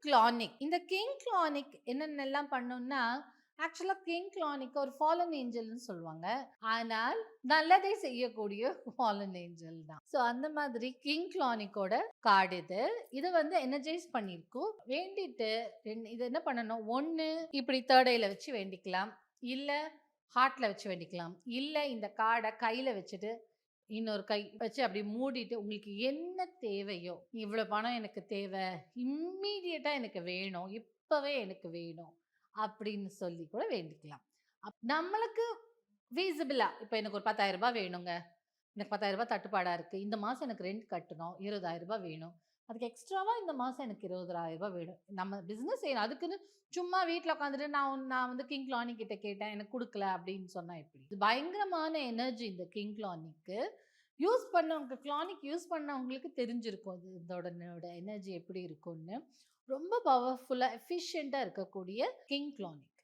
கிளானிக். இந்த கிங் கிளானிக் என்னென்னலாம் பண்ணும்னா, ஆக்சுவலா கிங் கிளானிக் ஒரு ஃபாலன் ஏஞ்சல்ன்னு சொல்லுவாங்க. ஆனால் நல்லதை செய்யக்கூடிய ஃபாலன் ஏஞ்சல் தான். ஸோ அந்த மாதிரி கிங் கிளானிக்கோட கார்டு இது. இது வந்து எனர்ஜைஸ் பண்ணியிருக்கும். வேண்டிட்டு இது என்ன பண்ணணும், 1 இப்படி 3 ஐல வச்சு வேண்டிக்கலாம். இல்ல ஹார்ட்ல வச்சு வேண்டிக்கலாம். இல்ல இந்த கார்ட கையில வச்சுட்டு இன்னொரு கை வச்சு அப்படி மூடிட்டு உங்களுக்கு என்ன தேவையோ, இவ்வளோ பணம் எனக்கு தேவை, இம்மீடியட்டா எனக்கு வேணும், இப்பவே எனக்கு வேணும் அப்படின்னு சொல்லி கூட வேண்டிக்கலாம். நம்மளுக்கு ஃபீசிபிளா இப்ப எனக்கு ஒரு ரூ. 10,000 வேணுங்க. எனக்கு ரூ. 10,000 தட்டுப்பாடா இருக்கு. இந்த மாசம் எனக்கு ரெண்ட் கட்டணும். ரூ. 20,000 வேணும். அதுக்கு எக்ஸ்ட்ராவா இந்த மாசம் எனக்கு ரூ. 20,000 வேணும். நம்ம பிசினஸ் செய்யணும். அதுக்குன்னு சும்மா வீட்ல உட்காந்துட்டு நான் வந்து கிங் லானி கிட்ட கேட்டேன். எனக்கு குடுக்கல அப்படின்னு சொன்னா எப்படி? இது பயங்கரமான எனர்ஜி இந்த கிங் லானிக்கு. யூஸ் பண்ணவங்க கிளானிக் யூஸ் பண்ணவங்களுக்கு தெரிஞ்சிருக்கும். இதோட எனர்ஜி எப்படி இருக்கும்னு. ரொம்ப பவர்ஃபுல்லா, எஃபிஷியன்ட்டா இருக்கக்கூடிய கிங் கிளானிக்.